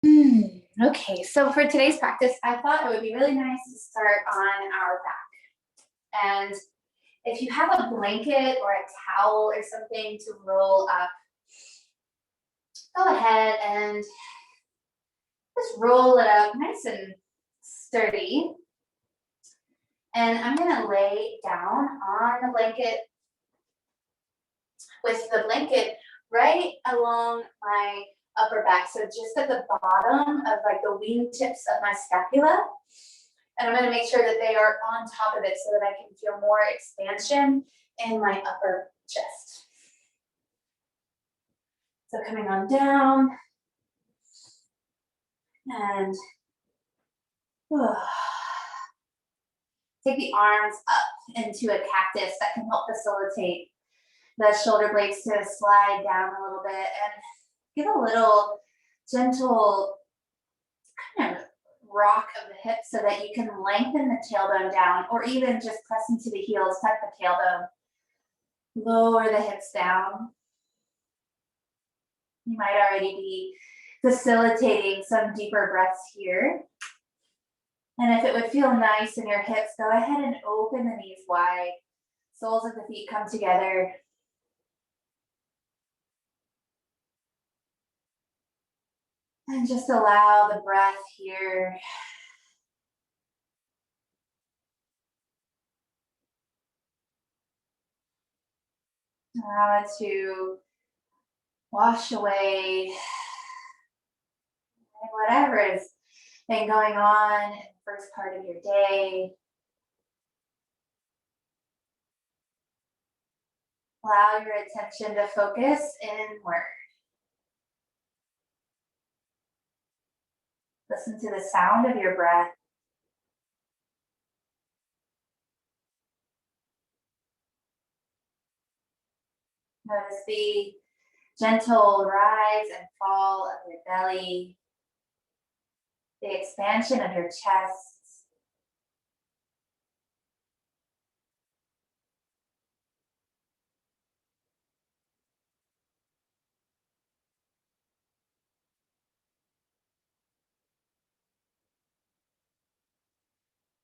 Okay, so for today's practice, I thought it would be really nice to start on our back. And if you have a blanket or a towel or something to roll up, go ahead and just roll it up nice and sturdy. And I'm gonna lay down on the blanket with the blanket right along my upper back. So just at the bottom of like the wingtips of my scapula. And I'm gonna make sure that they are on top of it so that I can feel more expansion in my upper chest. So coming on down and take the arms up into a cactus. That can help facilitate the shoulder blades to slide down a little bit and give a little gentle kind of rock of the hips so that you can lengthen the tailbone down, or even just press into the heels, tuck the tailbone, lower the hips down. You might already be facilitating some deeper breaths here. And if it would feel nice in your hips, go ahead and open the knees wide. Soles of the feet come together. And just allow the breath here. Allow it to wash away whatever has been going on in the first part of your day. Allow your attention to focus inward. Listen to the sound of your breath. Notice the gentle rise and fall of your belly, the expansion of your chest.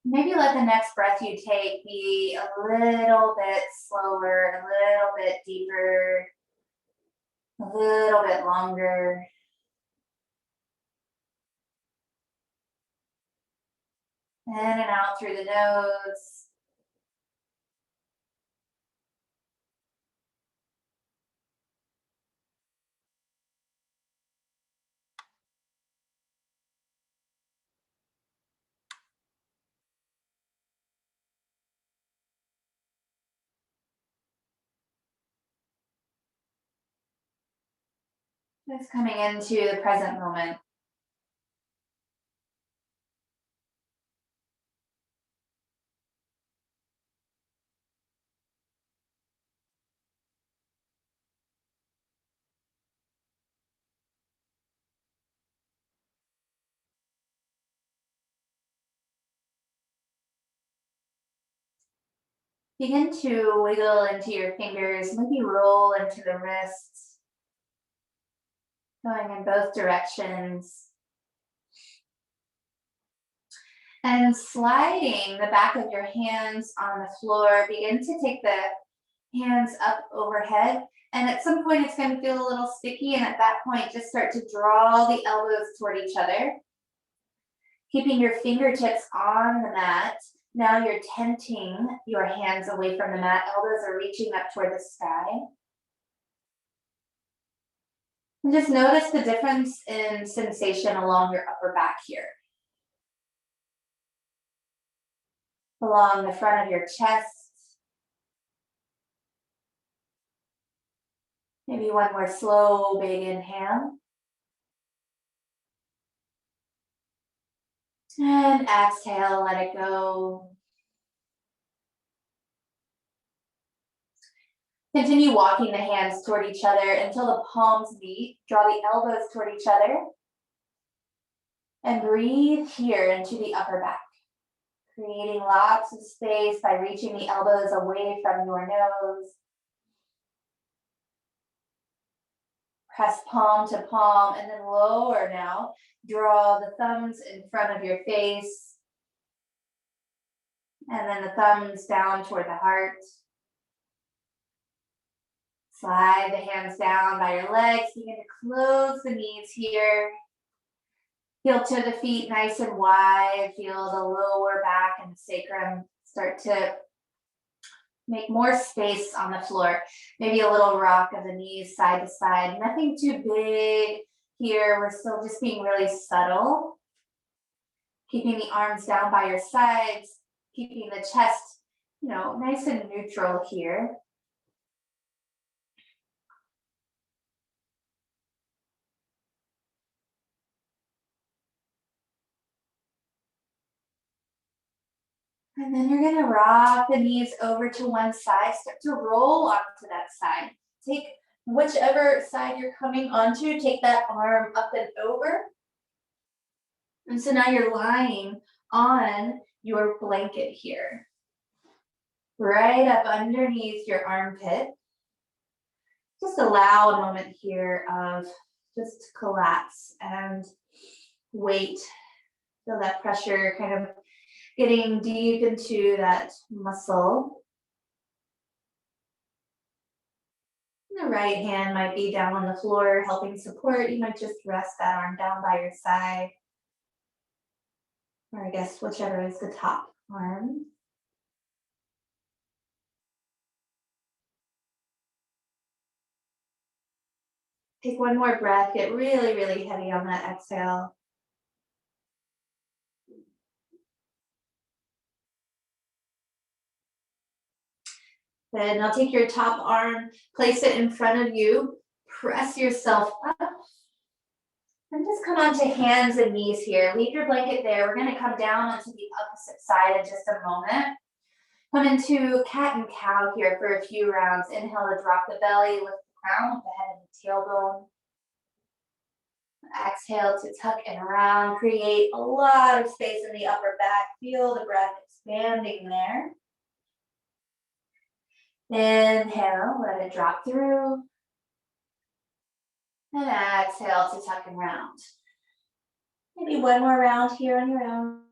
Maybe let the next breath you take be a little bit slower, a little bit deeper, a little bit longer. In and out through the nose. Just coming into the present moment. Begin to wiggle into your fingers, maybe roll into the wrists, going in both directions. And sliding the back of your hands on the floor, begin to take the hands up overhead. And at some point, it's going to feel a little sticky. And at that point, just start to draw the elbows toward each other. Keeping your fingertips on the mat. Now you're tenting your hands away from the mat. Elbows are reaching up toward the sky. And just notice the difference in sensation along your upper back here. Along the front of your chest. Maybe one more slow, big inhale. And exhale, let it go. Continue walking the hands toward each other until the palms meet. Draw the elbows toward each other. And breathe here into the upper back. Creating lots of space by reaching the elbows away from your nose. Press palm to palm and then lower now. Draw the thumbs in front of your face and then the thumbs down toward the heart. Slide the hands down by your legs. Begin to close the knees here. Heel to the feet nice and wide. Feel the lower back and the sacrum start to make more space on the floor. Maybe a little rock of the knees side to side. Nothing too big here. We're still just being really subtle. Keeping the arms down by your sides. Keeping the chest, nice and neutral here. And then you're gonna rock the knees over to one side, start to roll onto that side. Take whichever side you're coming onto, take that arm up and over. And so now you're lying on your blanket here. Right up underneath your armpit. Just allow a moment here of just collapse and wait. Feel that pressure kind of getting deep into that muscle. The right hand might be down on the floor, helping support. You might just rest that arm down by your side. Or I guess whichever is the top arm. Take one more breath. Get really, really heavy on that exhale. Then now take your top arm, place it in front of you, press yourself up, and just come onto hands and knees here. Leave your blanket there. We're gonna come down onto the opposite side in just a moment. Come into cat and cow here for a few rounds. Inhale to drop the belly, lift the crown with the head and the tailbone. Exhale to tuck and round, create a lot of space in the upper back. Feel the breath expanding there. Inhale, let it drop through. And exhale to tuck and round. Maybe one more round here on your own.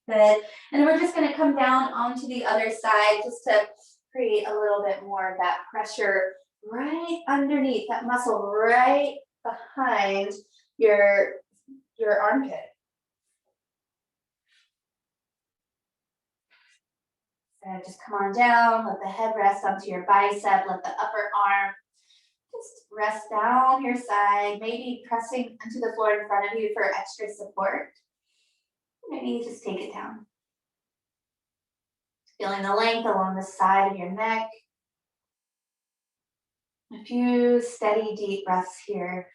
Good. And we're just going to come down onto the other side just to create a little bit more of that pressure right underneath that muscle, right behind your armpit. And just come on down, let the head rest onto your bicep, let the upper arm just rest down your side, maybe pressing into the floor in front of you for extra support. Maybe you just take it down. Feeling the length along the side of your neck. A few steady, deep breaths here.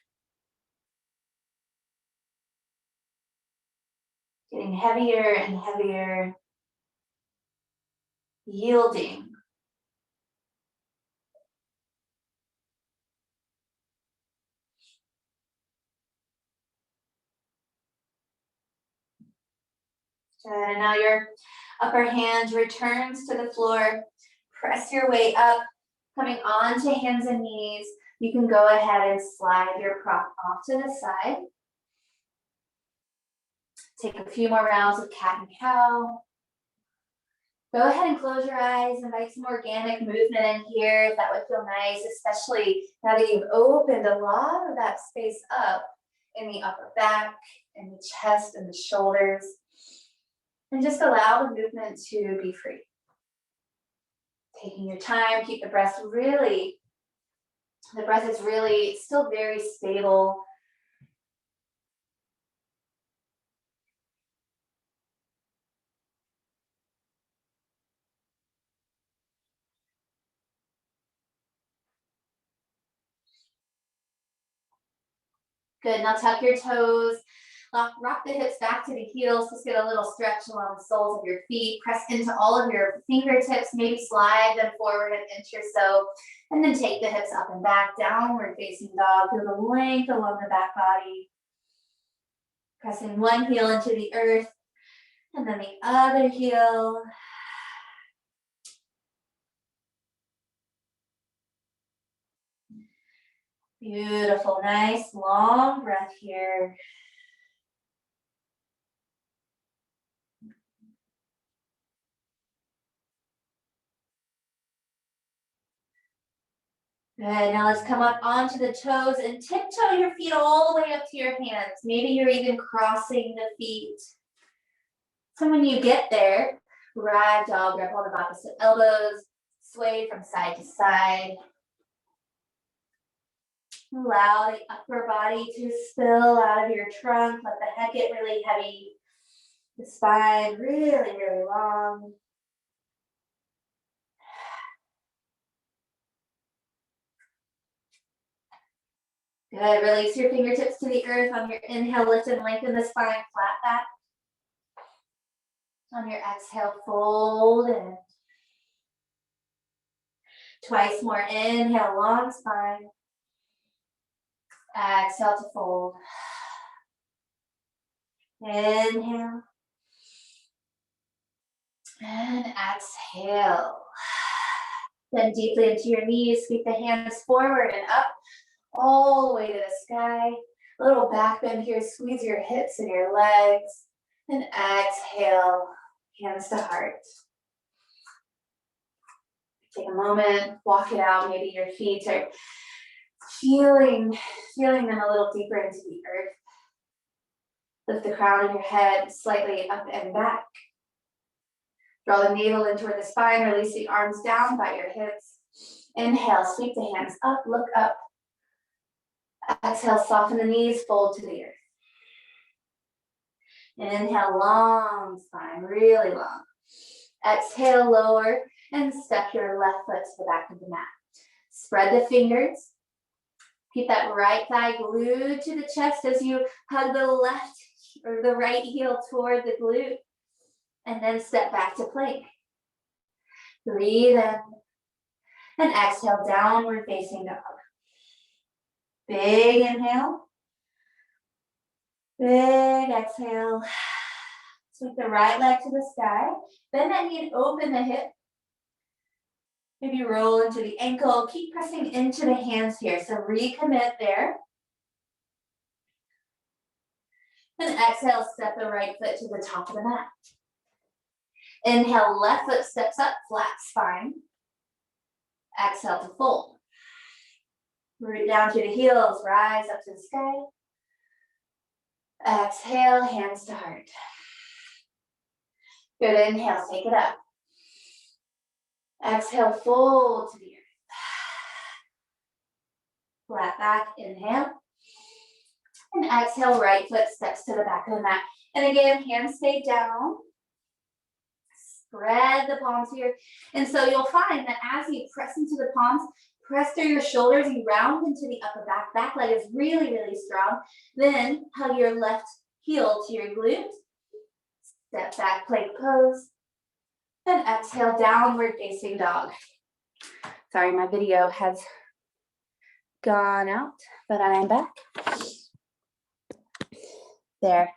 Getting heavier and heavier. Yielding. Good. And now your upper hand returns to the floor. Press your way up, coming onto hands and knees. You can go ahead and slide your prop off to the side. Take a few more rounds of cat and cow. Go ahead and close your eyes. Invite some organic movement in here. That would feel nice, especially now that you've opened a lot of that space up in the upper back, in the chest, and the shoulders. And just allow the movement to be free. Taking your time, keep the breath is really still very stable. Good, now tuck your toes. Rock the hips back to the heels. Just get a little stretch along the soles of your feet. Press into all of your fingertips. Maybe slide them forward an inch or so. And then take the hips up and back. Downward facing dog. Feel the length along the back body. Pressing one heel into the earth. And then the other heel. Beautiful, nice long breath here. Good, now let's come up onto the toes and tiptoe your feet all the way up to your hands. Maybe you're even crossing the feet. So when you get there, ragdoll, grab hold of opposite elbows, sway from side to side. Allow the upper body to spill out of your trunk. Let the head get really heavy. The spine really, really long. Good, release your fingertips to the earth. On your inhale, lift and lengthen the spine, flat back. On your exhale, fold in. Twice more, inhale, long spine. Exhale to fold. Inhale. And exhale. Bend deeply into your knees, sweep the hands forward and up, all the way to the sky. A little back bend here, squeeze your hips and your legs. And exhale, hands to heart. Take a moment, walk it out. Maybe your feet are feeling them a little deeper into the earth. Lift the crown of your head slightly up and back. Draw the navel in toward the spine, release the arms down by your hips. Inhale, sweep the hands up, look up. Exhale, soften the knees, fold to the earth. Inhale, long spine, really long. Exhale, lower, and step your left foot to the back of the mat. Spread the fingers. Keep that right thigh glued to the chest as you hug the left or the right heel toward the glute. And then step back to plank. Breathe in. And exhale, downward facing dog. Big inhale. Big exhale. Sweep the right leg to the sky. Bend that knee and open the hip. Maybe roll into the ankle. Keep pressing into the hands here. So recommit there. And exhale, step the right foot to the top of the mat. Inhale, left foot steps up, flat spine. Exhale to fold. Root down to the heels, rise up to the sky. Exhale, hands to heart. Good, inhale, take it up. Exhale, fold to the earth. Flat back, inhale. And exhale, right foot steps to the back of the mat. And again, hands stay down. Spread the palms here. And so you'll find that as you press into the palms, press through your shoulders, you round into the upper back. Back leg is really, really strong. Then hug your left heel to your glute. Step back, plank pose. And exhale, downward facing dog. Sorry, my video has gone out, but I am back. There.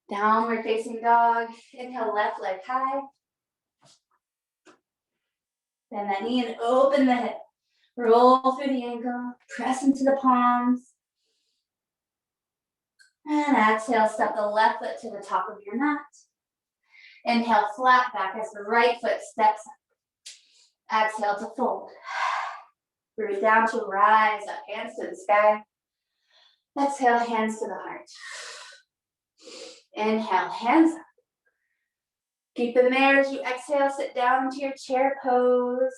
Downward facing dog. Inhale, left leg high. Bend that knee and open the hip. Roll through the ankle. Press into the palms. And exhale, step the left foot to the top of your mat. Inhale, flat back as the right foot steps up. Exhale to fold. Root down to rise up, hands to the sky. Exhale, hands to the heart. Inhale, hands up. Keep them there as you exhale, sit down into your chair pose.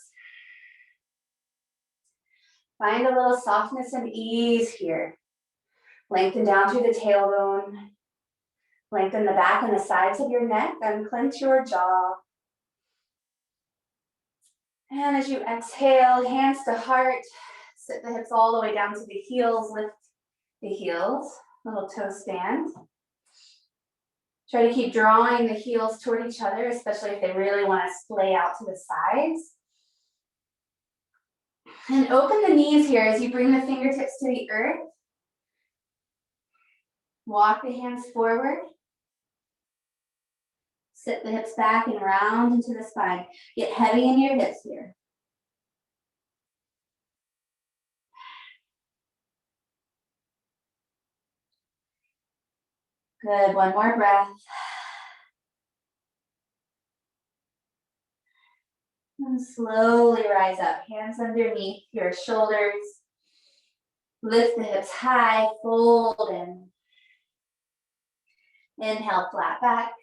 Find a little softness and ease here. Lengthen down through the tailbone. Lengthen the back and the sides of your neck, unclench your jaw. And as you exhale, hands to heart, sit the hips all the way down to the heels, lift the heels, little toe stand. Try to keep drawing the heels toward each other, especially if they really want to splay out to the sides. And open the knees here as you bring the fingertips to the earth. Walk the hands forward. Sit the hips back and round into the spine. Get heavy in your hips here. Good, one more breath. And slowly rise up, hands underneath your shoulders. Lift the hips high, fold in. Inhale, flat back.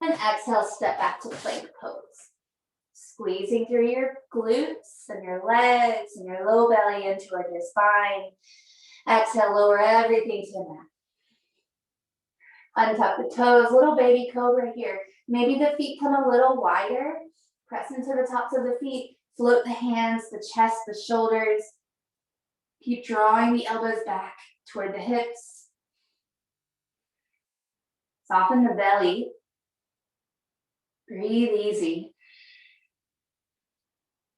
And exhale, step back to plank pose. Squeezing through your glutes and your legs and your low belly in toward your spine. Exhale, lower everything to the mat. Untuck the toes, little baby cobra here. Maybe the feet come a little wider. Press into the tops of the feet. Float the hands, the chest, the shoulders. Keep drawing the elbows back toward the hips. Soften the belly. Breathe easy.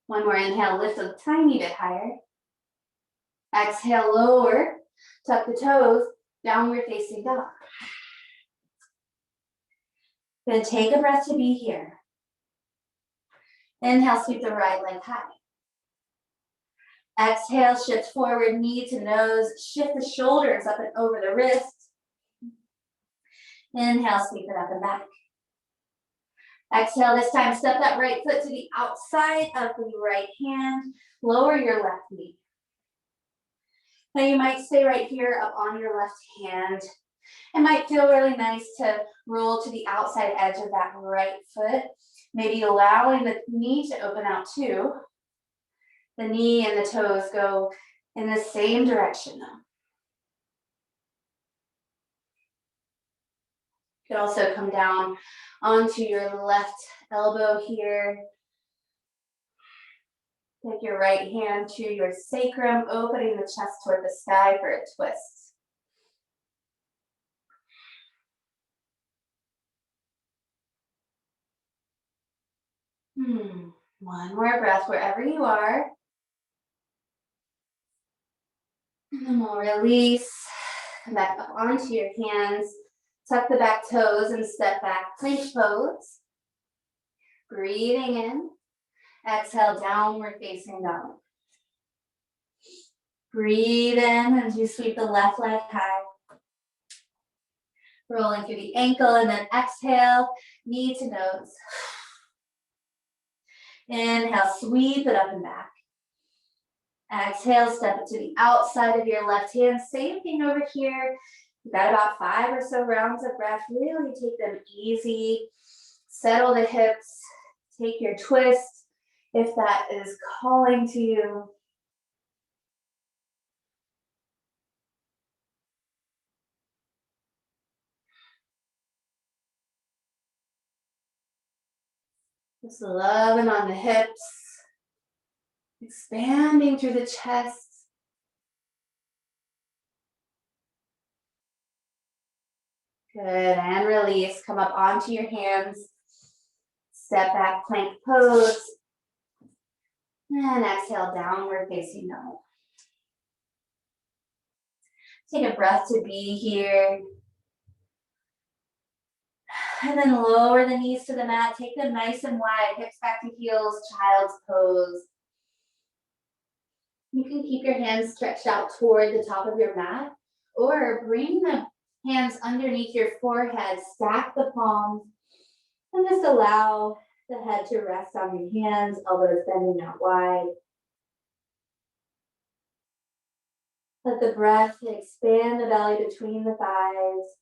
One more inhale, lift a tiny bit higher. Exhale, lower. Tuck the toes, downward facing dog. Then take a breath to be here. Inhale, sweep the right leg high. Exhale, shift forward, knee to nose. Shift the shoulders up and over the wrists. Inhale, sweep it up and back. Exhale, this time step that right foot to the outside of the right hand. Lower your left knee. Now you might stay right here up on your left hand. It might feel really nice to roll to the outside edge of that right foot. Maybe allowing the knee to open out too. The knee and the toes go in the same direction though. You could also come down onto your left elbow here. Take your right hand to your sacrum, opening the chest toward the sky for a twist. One more breath wherever you are. And then we'll release. Come back up onto your hands. Tuck the back toes and step back, plank pose. Breathing in. Exhale, downward facing dog. Breathe in as you sweep the left leg high. Rolling through the ankle and then exhale, knee to nose. Inhale, sweep it up and back. Exhale, step it to the outside of your left hand. Same thing over here. You've got about 5 or so rounds of breath. Really take them easy. Settle the hips. Take your twist if that is calling to you. Just loving on the hips. Expanding through the chest. Good, and release. Come up onto your hands. Step back, plank pose. And exhale, downward facing dog. Take a breath to be here. And then lower the knees to the mat. Take them nice and wide. Hips back to heels, child's pose. You can keep your hands stretched out toward the top of your mat, or bring the hands underneath your forehead, stack the palms, and just allow the head to rest on your hands, elbows bending out wide. Let the breath expand the belly between the thighs.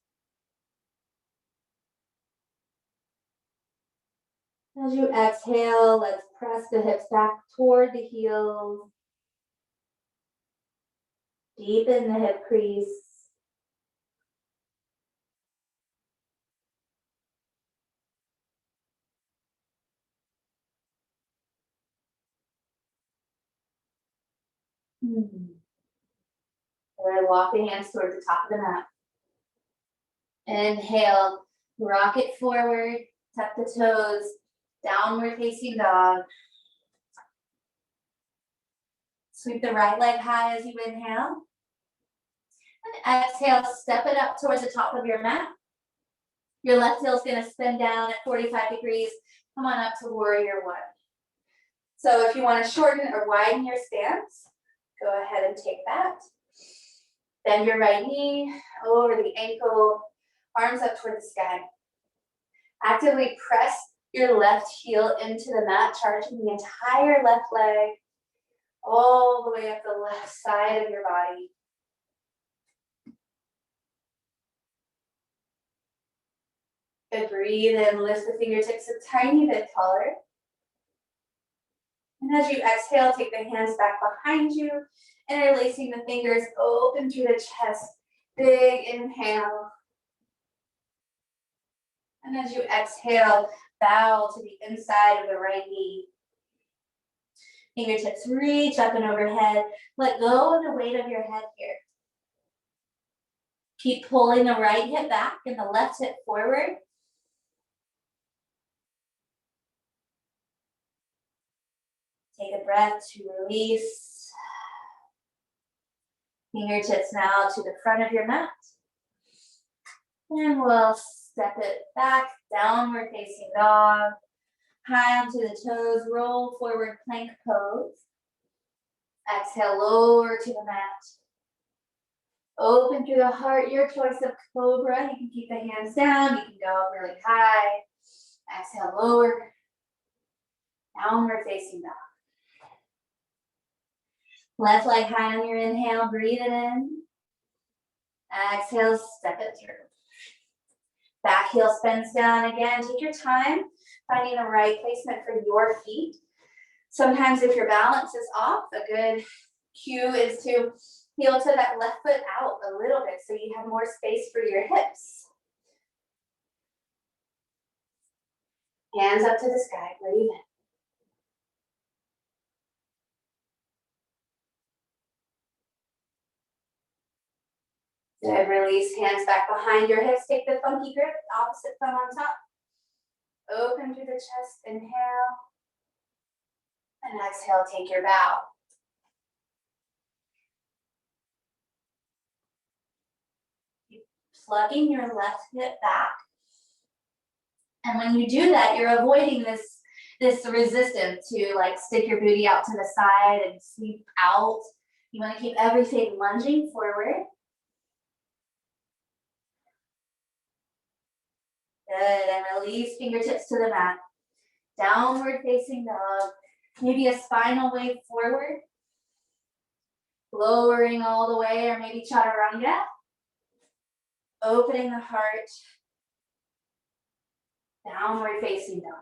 As you exhale, let's press the hips back toward the heels. Deepen the hip crease. And then walk the hands towards the top of the mat. Inhale, rock it forward, tuck the toes, downward facing dog. Sweep the right leg high as you inhale. And exhale, step it up towards the top of your mat. Your left heel is going to spin down at 45 degrees. Come on up to warrior one. So if you want to shorten or widen your stance, go ahead and take that. Bend your right knee over the ankle, arms up toward the sky. Actively press your left heel into the mat, charging the entire left leg all the way up the left side of your body. Good, breathe in, lift the fingertips a tiny bit taller. And as you exhale, take the hands back behind you, interlacing the fingers, open through the chest. Big inhale. And as you exhale, bow to the inside of the right knee. Fingertips reach up and overhead. Let go of the weight of your head here. Keep pulling the right hip back and the left hip forward. Take a breath to release. Fingertips now to the front of your mat. And we'll step it back, downward facing dog. High onto the toes, roll forward, plank pose. Exhale, lower to the mat. Open through the heart, your choice of cobra. You can keep the hands down, you can go up really high. Exhale, lower. Downward facing dog. Left leg high on your inhale, breathe it in. Exhale, step it through. Back heel spins down again. Take your time finding the right placement for your feet. Sometimes if your balance is off, a good cue is to heel to that left foot out a little bit so you have more space for your hips. Hands up to the sky, breathe in. Good, release, hands back behind your hips. Take the funky grip, opposite thumb on top. Open through the chest, inhale. And exhale, take your bow. Keep plugging your left hip back. And when you do that, you're avoiding this resistance to like stick your booty out to the side and sweep out. You want to keep everything lunging forward. Good, and release fingertips to the mat. Downward facing dog. Maybe a spinal wave forward. Lowering all the way, or maybe chaturanga. Opening the heart. Downward facing dog.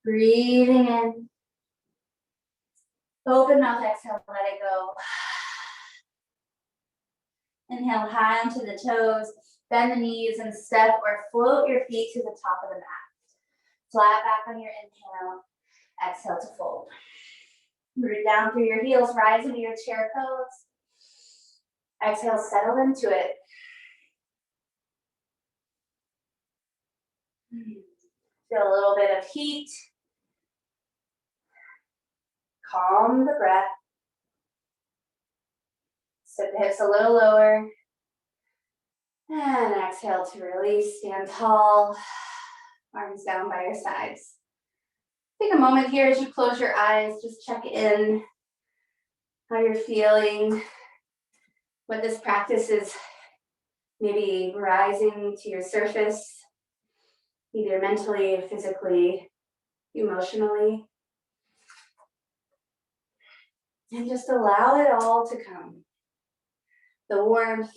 Breathing in. Open mouth, exhale, let it go. Inhale high onto the toes. Bend the knees and step or float your feet to the top of the mat. Flat back on your inhale. Exhale to fold. Root down through your heels, rise into your chair pose. Exhale, settle into it. Feel a little bit of heat. Calm the breath. Sit the hips a little lower. And exhale to release, stand tall. Arms down by your sides. Take a moment here as you close your eyes, just check in how you're feeling, what this practice is maybe rising to your surface, either mentally, physically, emotionally. And just allow it all to come. The warmth,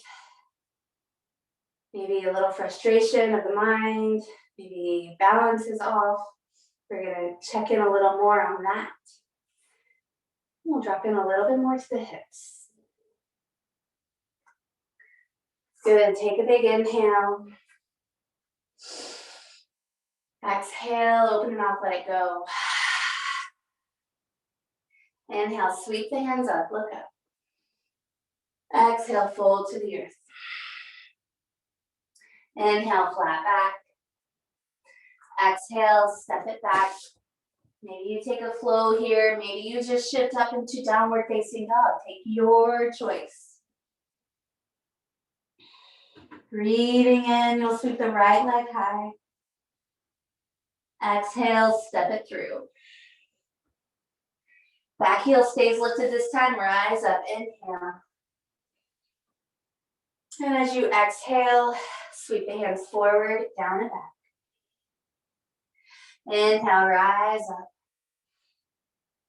maybe a little frustration of the mind, maybe balance is off. We're going to check in a little more on that. We'll drop in a little bit more to the hips. Good, take a big inhale. Exhale, open your mouth, let it go. Inhale, sweep the hands up, look up. Exhale, fold to the earth. Inhale, flat back. Exhale, step it back. Maybe you take a flow here. Maybe you just shift up into downward facing dog. Take your choice. Breathing in, you'll sweep the right leg high. Exhale, step it through. Back heel stays lifted this time, rise up, inhale. And as you exhale, sweep the hands forward, down and back. Inhale, rise up.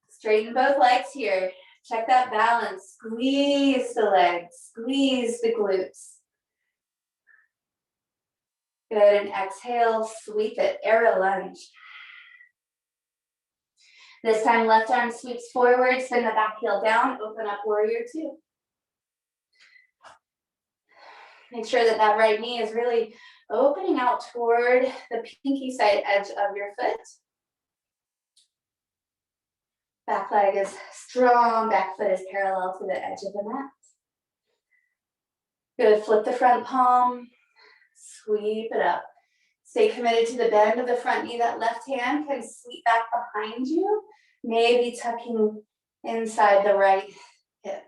Straighten both legs here. Check that balance. Squeeze the legs, squeeze the glutes. Good, and exhale, sweep it, arrow lunge. This time, left arm sweeps forward, send the back heel down, open up warrior two. Make sure that that right knee is really opening out toward the pinky side edge of your foot. Back leg is strong, back foot is parallel to the edge of the mat. Good, flip the front palm, sweep it up. Stay committed to the bend of the front knee. That left hand can sweep back behind you, maybe tucking inside the right hip.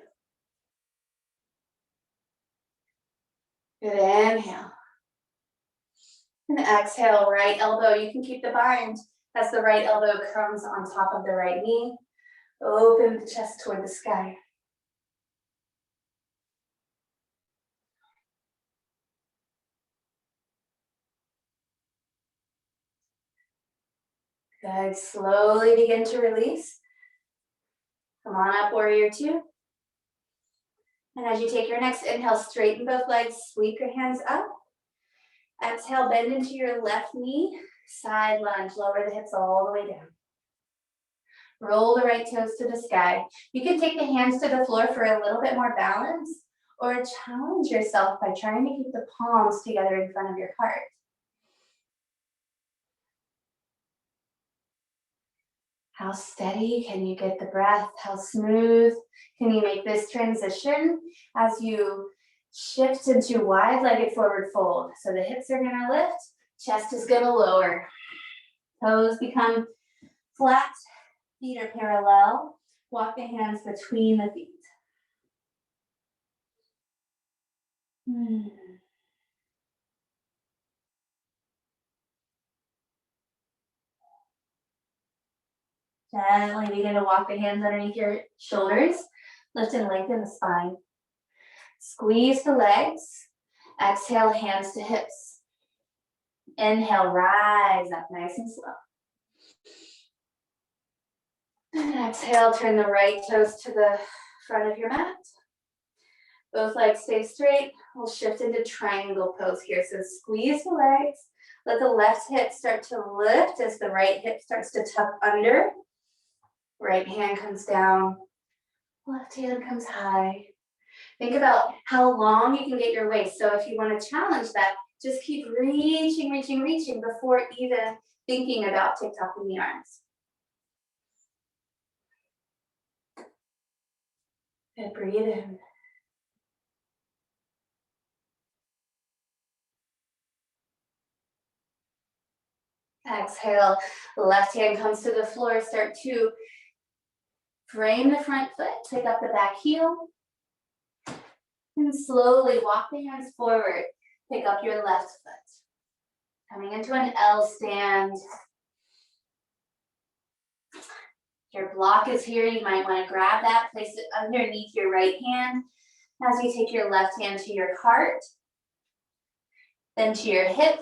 Good, inhale. And exhale, right elbow. You can keep the bind as the right elbow comes on top of the right knee. Open the chest toward the sky. Good, slowly begin to release. Come on up, warrior two. And as you take your next inhale, straighten both legs, sweep your hands up. Exhale, bend into your left knee, side lunge, lower the hips all the way down. Roll the right toes to the sky. You can take the hands to the floor for a little bit more balance, or challenge yourself by trying to keep the palms together in front of your heart. How steady can you get the breath? How smooth can you make this transition as you shift into wide-legged forward fold? So the hips are gonna lift, chest is gonna lower. Toes become flat, feet are parallel. Walk the hands between the feet. Gently begin to walk the hands underneath your shoulders. Lift and lengthen the spine. Squeeze the legs. Exhale, hands to hips. Inhale, rise up nice and slow. And exhale, turn the right toes to the front of your mat. Both legs stay straight. We'll shift into triangle pose here. So squeeze the legs. Let the left hip start to lift as the right hip starts to tuck under. Right hand comes down. Left hand comes high. Think about how long you can get your waist. So if you want to challenge that, just keep reaching, reaching, reaching before even thinking about tick-tocking the arms. Good, breathe in. Exhale, left hand comes to the floor. Start to frame the front foot, pick up the back heel. And slowly walk the hands forward. Pick up your left foot. Coming into an L stand. Your block is here. You might want to grab that, place it underneath your right hand as you take your left hand to your heart, then to your hip.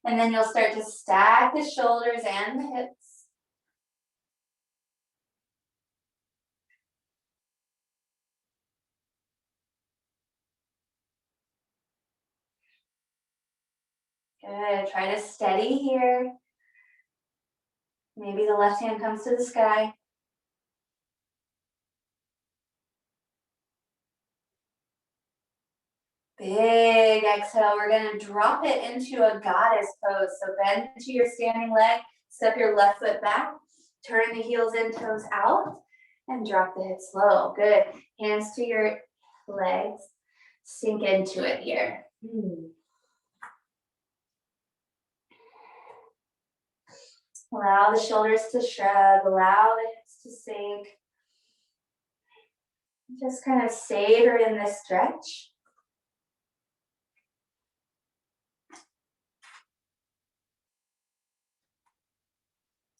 And then you'll start to stack the shoulders and the hips. Good, try to steady here. Maybe the left hand comes to the sky. Big exhale, we're gonna drop it into a goddess pose. So bend into your standing leg, step your left foot back, turn the heels in, toes out, and drop the hips low. Good, hands to your legs, sink into it here. Allow the shoulders to shrug, allow the hips to sink. Just kind of savor in this stretch.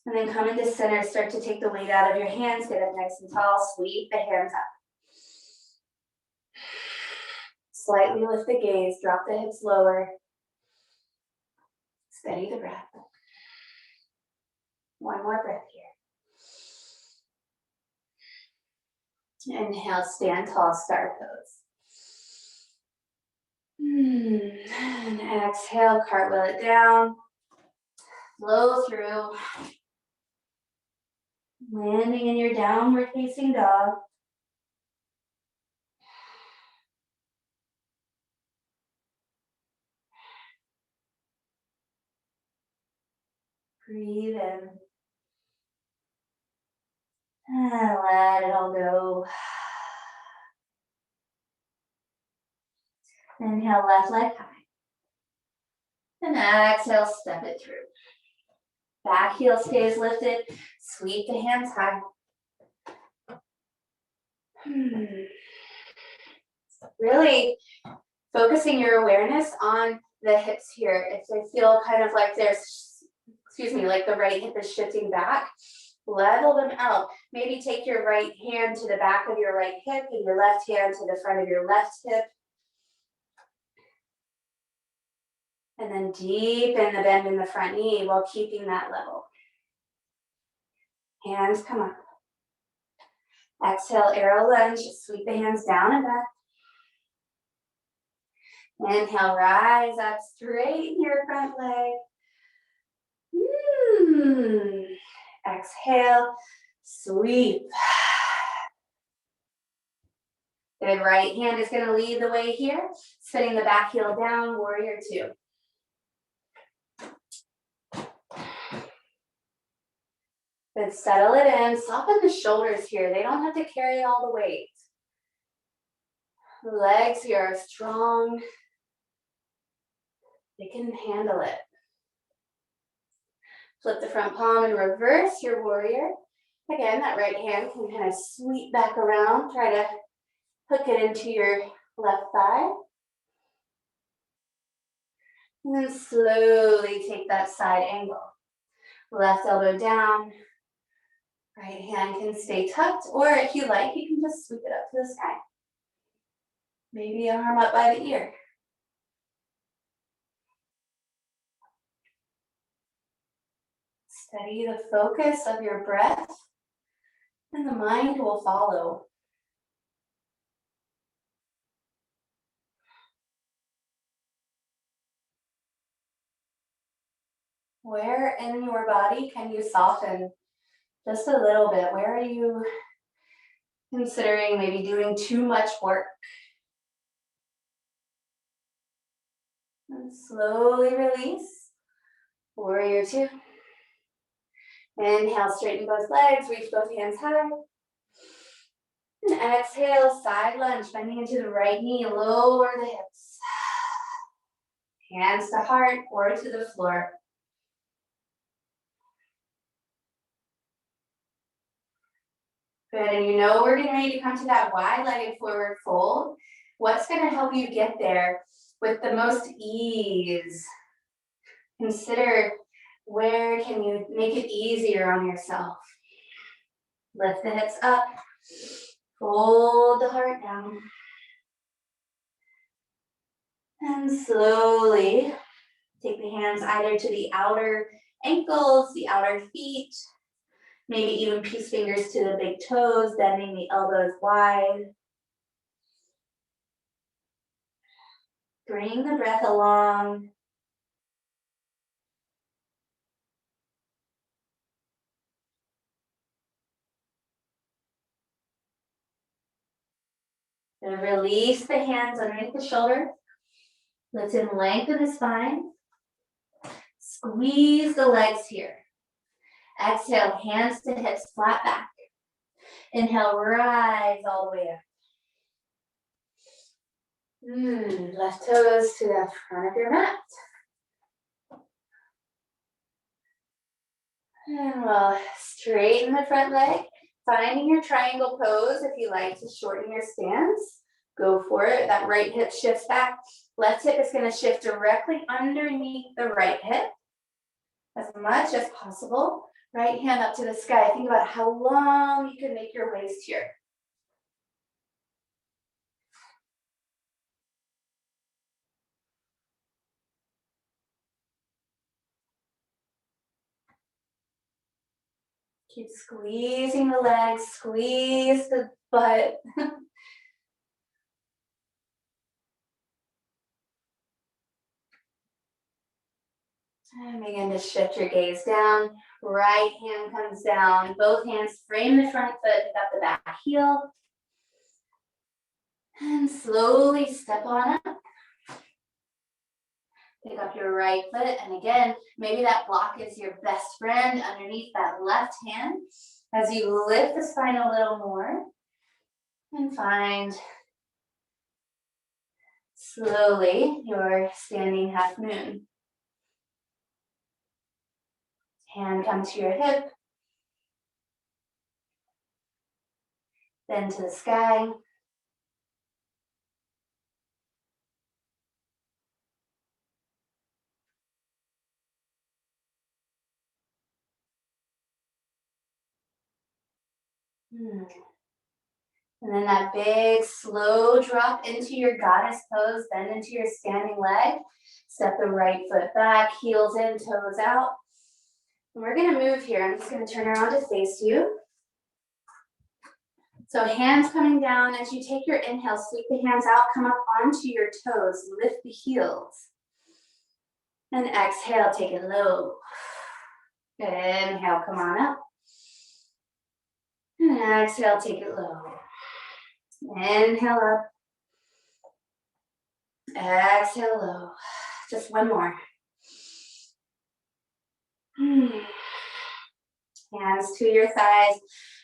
And then come into center, start to take the weight out of your hands, get up nice and tall, sweep the hands up. Slightly lift the gaze, drop the hips lower. Steady the breath. One more breath here. Inhale, stand tall, star pose. And exhale, cartwheel it down. Flow through. Landing in your downward facing dog. Breathe in. And let it all go. Inhale, left leg high. And exhale, step it through. Back heel stays lifted. Sweep the hands high. Really focusing your awareness on the hips here. If they feel kind of like there's, like the right hip is shifting back, level them out. Maybe take your right hand to the back of your right hip and your left hand to the front of your left hip. And then deepen the bend in the front knee while keeping that level. Hands come up. Exhale, arrow lunge. Sweep the hands down and back. Inhale, rise up, straighten your front leg. Exhale, sweep. Good, right hand is going to lead the way here. Spinning the back heel down, warrior two. Good, settle it in. Soften the shoulders here. They don't have to carry all the weight. The legs here are strong. They can handle it. Flip the front palm and reverse your warrior. Again, that right hand can kind of sweep back around. Try to hook it into your left thigh. And then slowly take that side angle. Left elbow down. Right hand can stay tucked, or if you like, you can just sweep it up to the sky. Maybe an arm up by the ear. Steady the focus of your breath, and the mind will follow. Where in your body can you soften just a little bit? Where are you considering maybe doing too much work? And slowly release. Warrior two. Inhale, straighten both legs, reach both hands high. And exhale, side lunge, bending into the right knee, lower the hips. Hands to heart or to the floor. Good, and you know we're getting ready to come to that wide-legged forward fold. What's going to help you get there with the most ease? Consider where can you make it easier on yourself. Lift the hips up, fold the heart down. And slowly take the hands either to the outer ankles, the outer feet, maybe even peace fingers to the big toes, bending the elbows wide. Bring the breath along. And release the hands underneath the shoulder. Let's lengthen the spine. Squeeze the legs here. Exhale, hands to hips, flat back. Inhale, rise all the way up. Left toes to the front of your mat. And we'll straighten the front leg. Finding your triangle pose. If you like to shorten your stance, go for it. That right hip shifts back. Left hip is going to shift directly underneath the right hip as much as possible. Right hand up to the sky. Think about how long you can make your waist here. Keep squeezing the legs, squeeze the butt. And begin to shift your gaze down. Right hand comes down. Both hands frame the front foot, pick up the back heel. And slowly step on up. Pick up your right foot. And again, maybe that block is your best friend underneath that left hand. As you lift the spine a little more. And find slowly your standing half moon. Hand comes to your hip. Then to the sky. And then that big slow drop into your goddess pose, bend into your standing leg. Step the right foot back, heels in, toes out. And we're gonna move here. I'm just gonna turn around to face you. So hands coming down. As you take your inhale, sweep the hands out, come up onto your toes, lift the heels. And exhale, take it low. Inhale, come on up. And exhale, take it low. Inhale up. Exhale low. Just one more. Hands to your thighs.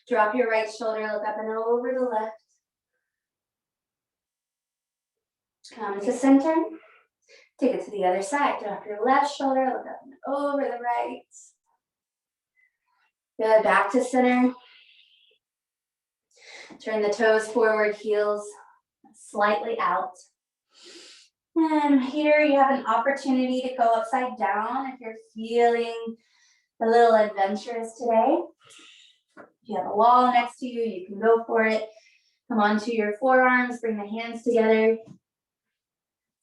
Drop your right shoulder, look up and over the left. Come to center. Take it to the other side. Drop your left shoulder, look up and over the right. Good, back to center. Turn the toes forward, heels slightly out. And here you have an opportunity to go upside down if you're feeling a little adventurous today. If you have a wall next to you, you can go for it. Come onto your forearms, bring the hands together.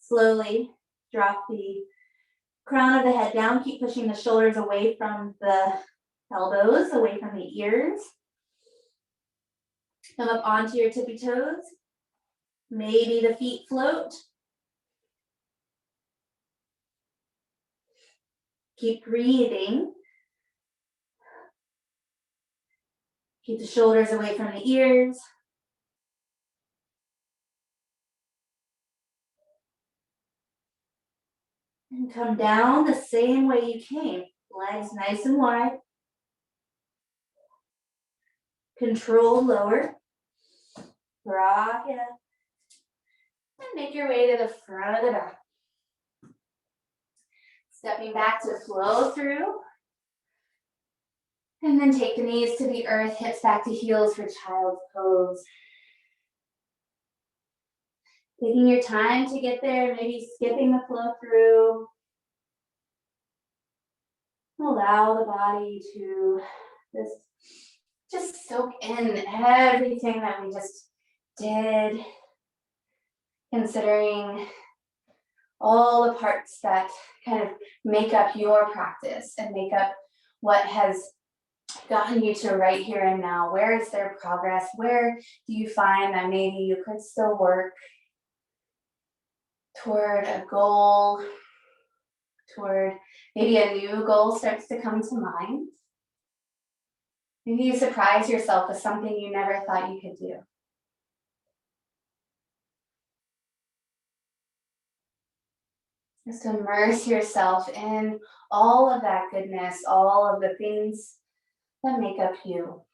Slowly drop the crown of the head down. Keep pushing the shoulders away from the elbows, away from the ears. Come up onto your tippy toes. Maybe the feet float. Keep breathing. Keep the shoulders away from the ears. And come down the same way you came. Legs nice and wide. Control lower. Rock it up. And make your way to the front of the back. Stepping back to flow through. And then take the knees to the earth, hips back to heels for child's pose. Taking your time to get there, maybe skipping the flow through. Allow the body to just soak in everything that we just did, considering all the parts that kind of make up your practice and make up what has gotten you to right here and now. Where is there progress? Where do you find that maybe you could still work toward a goal, toward maybe a new goal starts to come to mind? Maybe you surprise yourself with something you never thought you could do. Just immerse yourself in all of that goodness, all of the things that make up you.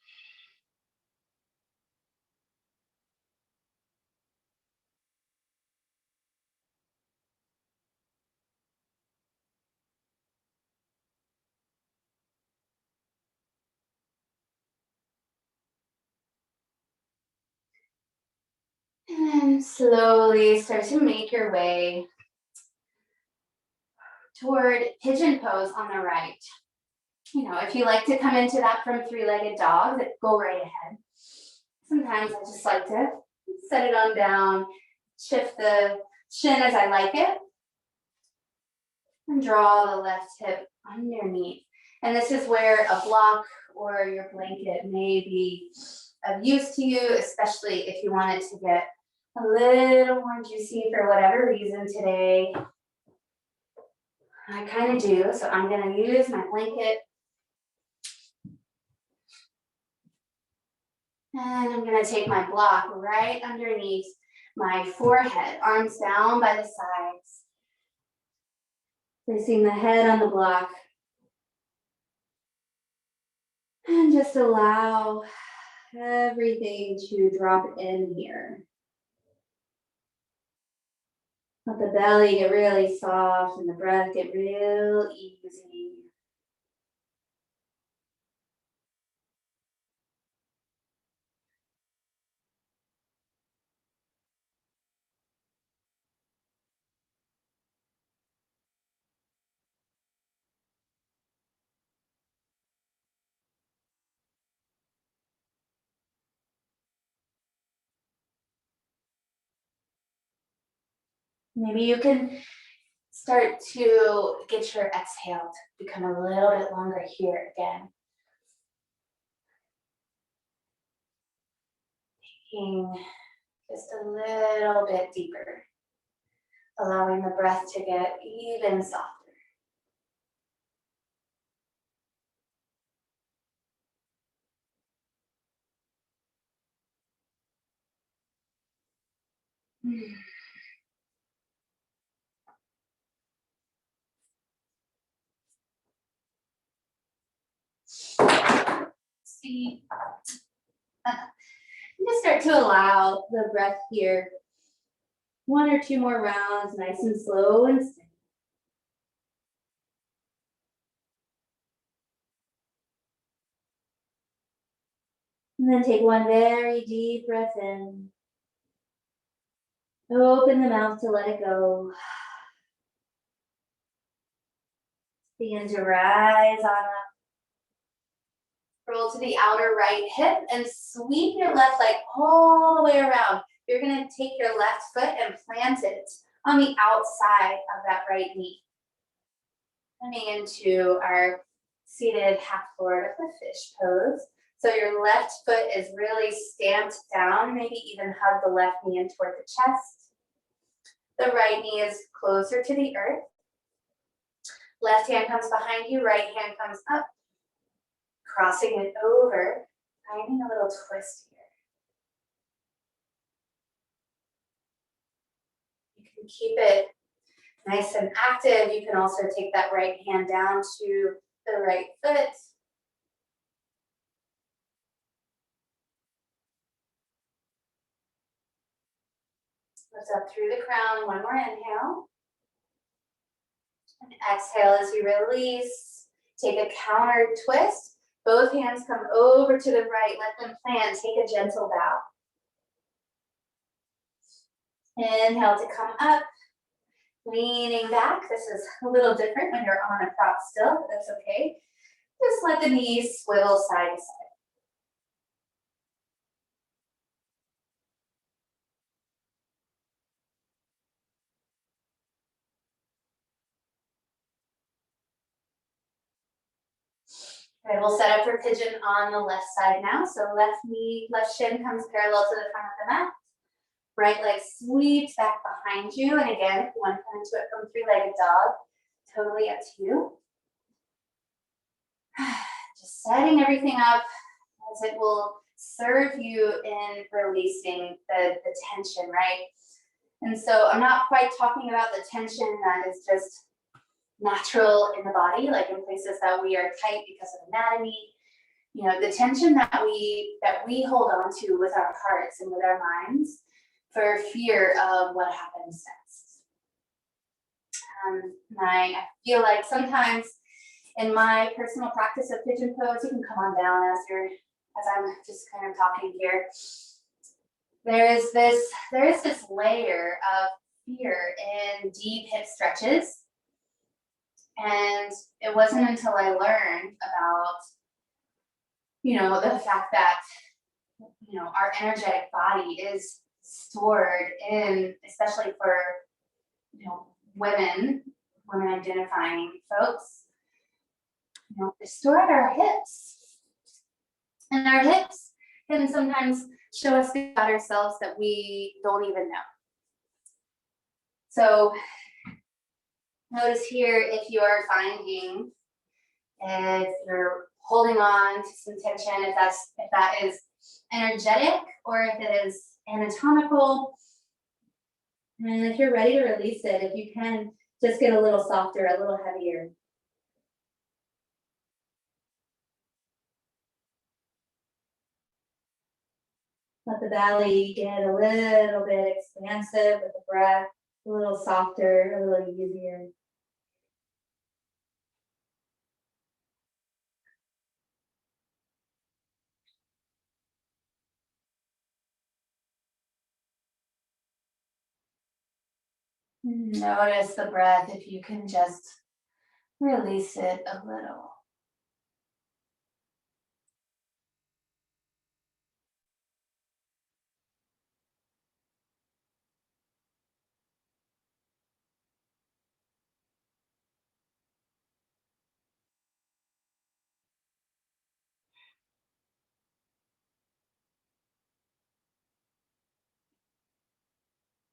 And then slowly start to make your way toward pigeon pose on the right. If you like to come into that from three-legged dog, go right ahead. Sometimes I just like to set it on down, shift the shin as I like it, and draw the left hip underneath. And this is where a block or your blanket may be of use to you, especially if you want it to get a little more juicy for whatever reason today. I kind of do, so I'm going to use my blanket. And I'm going to take my block right underneath my forehead, arms down by the sides. Placing the head on the block. And just allow everything to drop in here. Let the belly get really soft and the breath get real easy. Maybe you can start to get your exhale to become a little bit longer here again. Taking just a little bit deeper, allowing the breath to get even softer. See, just start to allow the breath here. 1 or 2 more rounds, nice and slow and steady. And then take one very deep breath in. Open the mouth to let it go. Begin to rise on up. Roll to the outer right hip and sweep your left leg all the way around. You're going to take your left foot and plant it on the outside of that right knee. Coming into our seated half forward of the fish pose. So your left foot is really stamped down, maybe even hug the left knee in toward the chest. The right knee is closer to the earth. Left hand comes behind you, right hand comes up. Crossing it over, finding a little twist here. You can keep it nice and active. You can also take that right hand down to the right foot. Lift up through the crown. One more inhale. And exhale as you release. Take a counter twist. Both hands come over to the right. Let them plant. Take a gentle bow. Inhale to come up. Leaning back. This is a little different when you're on a prop still, but that's okay. Just let the knees swivel side to side. Okay, we'll set up for pigeon on the left side now. So left knee, left shin comes parallel to the front of the mat. Right leg sweeps back behind you. And again, if you want to come into it from three-legged dog, totally up to you. Just setting everything up as it will serve you in releasing the tension, right? And so I'm not quite talking about the tension that is just natural in the body, like in places that we are tight because of anatomy. The tension that we hold on to with our hearts and with our minds for fear of what happens next. I feel like sometimes in my personal practice of pigeon pose, you can come on down as I'm just kind of talking here. There is this layer of fear in deep hip stretches. And it wasn't until I learned about, the fact that, our energetic body is stored in, especially for, women, women identifying folks, they're stored at our hips. And our hips can sometimes show us about ourselves that we don't even know. So notice here if you are finding, if you're holding on to some tension, if that is energetic or if it is anatomical. And if you're ready to release it, if you can, just get a little softer, a little heavier. Let the belly get a little bit expansive with the breath, a little softer, a little easier. Notice the breath if you can just release it a little.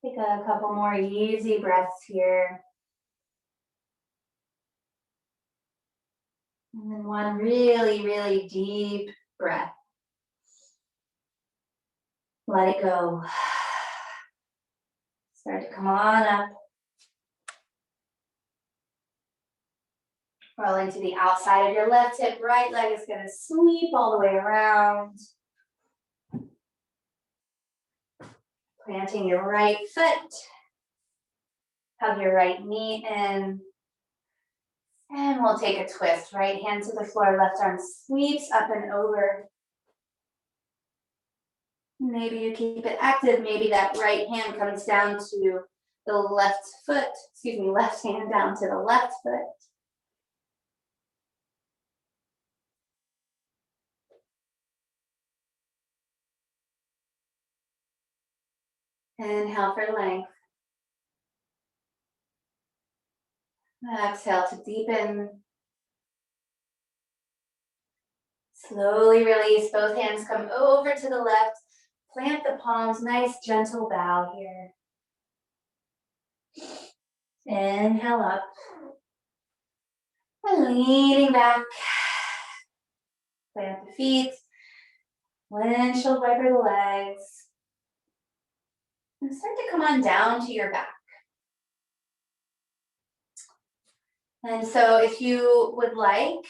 Take a couple more easy breaths here. And then one really, really deep breath. Let it go. Start to come on up. Rolling to the outside of your left hip. Right leg is going to sweep all the way around. Planting your right foot. Hug your right knee in. And we'll take a twist. Right hand to the floor, left arm sweeps up and over. Maybe you keep it active. Maybe that right hand comes down to the left foot. Left hand down to the left foot. Inhale for length. Exhale to deepen. Slowly release. Both hands come over to the left. Plant the palms. Nice gentle bow here. Inhale up. And leaning back. Plant the feet. Windshield wiper the legs. And start to come on down to your back. And so if you would like,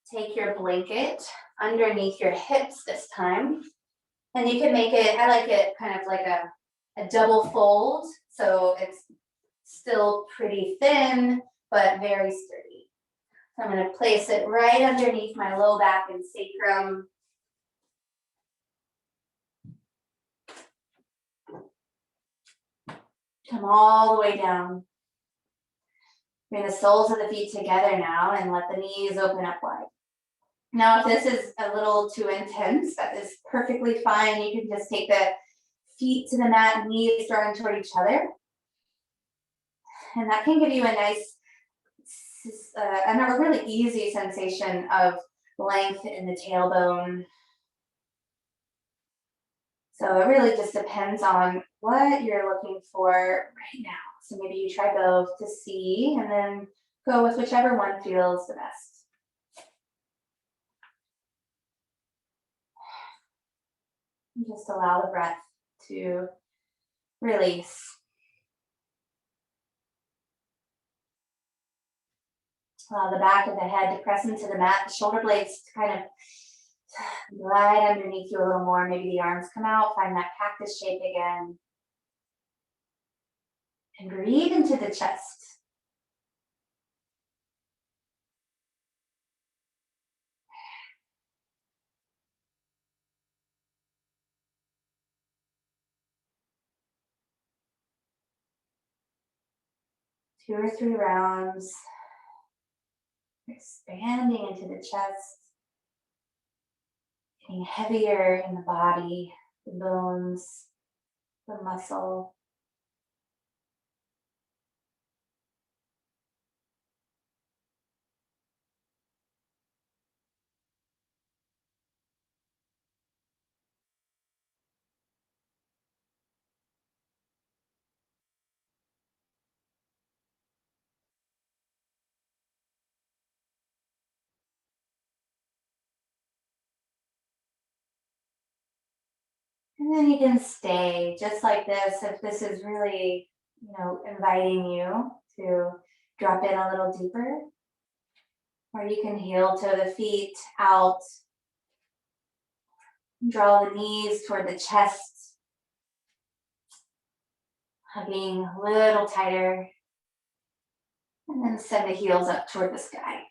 take your blanket underneath your hips this time. And you can make it, I like it kind of like a double fold. So it's still pretty thin, but very sturdy. So I'm going to place it right underneath my low back and sacrum. Come all the way down. Bring the soles of the feet together now and let the knees open up wide. Now, if this is a little too intense, that is perfectly fine. You can just take the feet to the mat, knees drawing toward each other. And that can give you a nice and a really easy sensation of length in the tailbone. So it really just depends on what you're looking for right now. So maybe you try both to see and then go with whichever one feels the best. And just allow the breath to release. Allow the back of the head to press into the mat, the shoulder blades to kind of glide underneath you a little more. Maybe the arms come out, find that cactus shape again. And breathe into the chest. 2 or 3 rounds, expanding into the chest, getting heavier in the body, the bones, the muscle. And then you can stay just like this if this is really, inviting you to drop in a little deeper. Or you can heel toe the feet out, draw the knees toward the chest, hugging a little tighter, and then send the heels up toward the sky.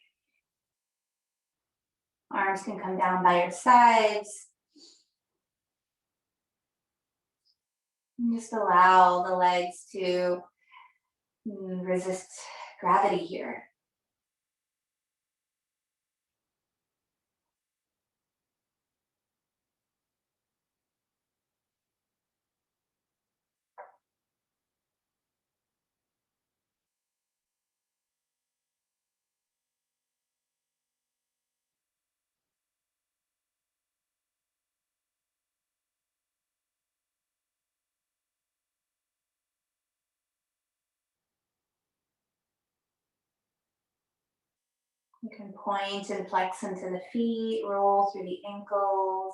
Arms can come down by your sides. And just allow the legs to resist gravity here. You can point and flex into the feet, roll through the ankles.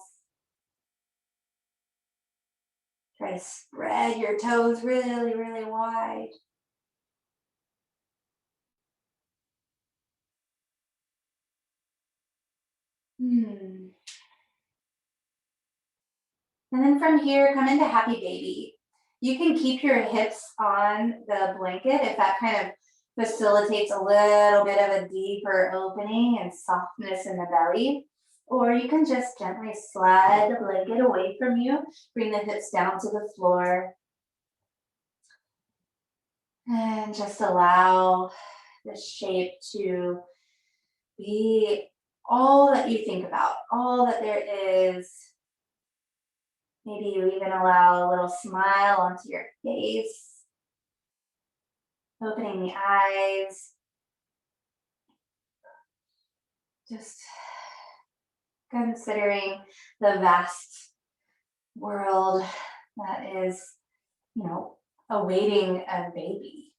Try to spread your toes really, really wide. Hmm. And then from here, come into happy baby. You can keep your hips on the blanket if that kind of facilitates a little bit of a deeper opening and softness in the belly. Or you can just gently slide the blanket away from you, bring the hips down to the floor, and just allow the shape to be all that you think about, all that there is. Maybe you even allow a little smile onto your face, opening the eyes, just considering the vast world that is, awaiting a baby.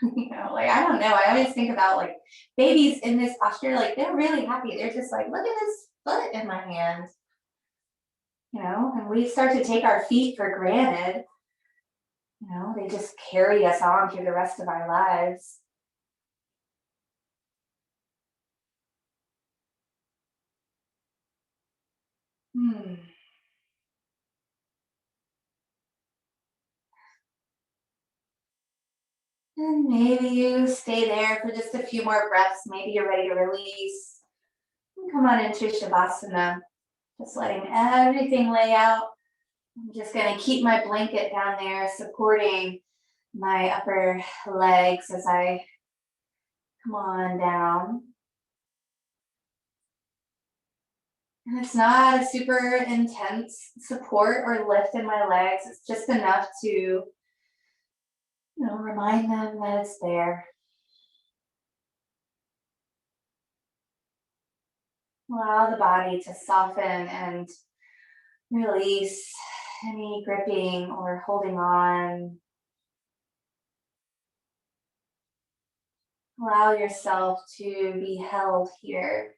Like, I don't know. I always think about like babies in this posture, like they're really happy. They're just like, look at this foot in my hand, and we start to take our feet for granted. They just carry us on through the rest of our lives. Hmm. And maybe you stay there for just a few more breaths. Maybe you're ready to release. And come on into Shavasana. Just letting everything lay out. I'm just going to keep my blanket down there, supporting my upper legs as I come on down. And it's not a super intense support or lift in my legs. It's just enough to, remind them that it's there. Allow the body to soften and release any gripping or holding on. Allow yourself to be held here.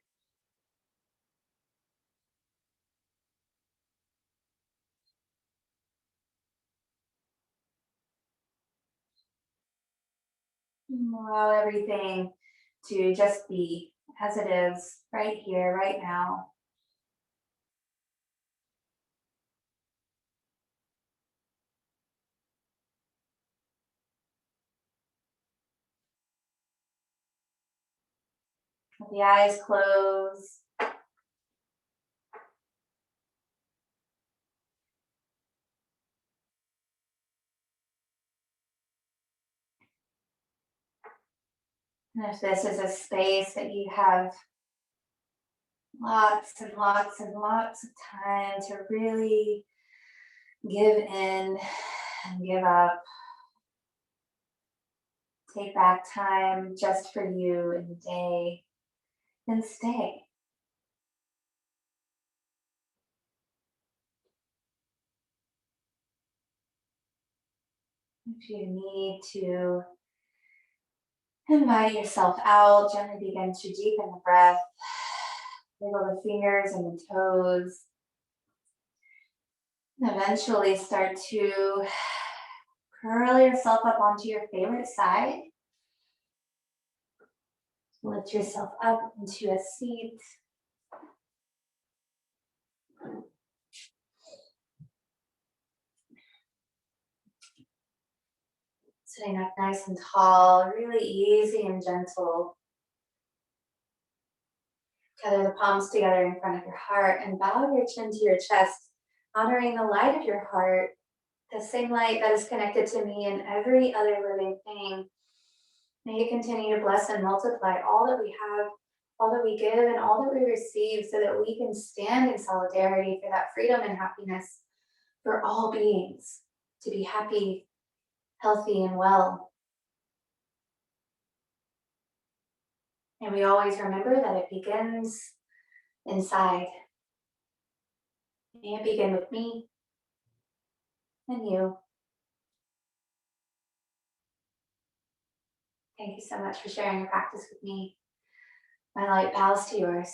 Allow everything to just be as it is right here, right now. With the eyes closed. And if this is a space that you have lots and lots and lots of time to really give in and give up, take back time just for you in the day, then stay. If you need to invite yourself out, gently begin to deepen the breath, wiggle the fingers and the toes, and eventually start to curl yourself up onto your favorite side. Lift yourself up into a seat. Sitting up nice and tall, really easy and gentle. Gather the palms together in front of your heart and bow your chin to your chest, honoring the light of your heart, the same light that is connected to me and every other living thing. May you continue to bless and multiply all that we have, all that we give, and all that we receive so that we can stand in solidarity for that freedom and happiness for all beings to be happy, healthy, and well. And we always remember that it begins inside. May it begin with me and you. Thank you so much for sharing your practice with me. My light bows to yours.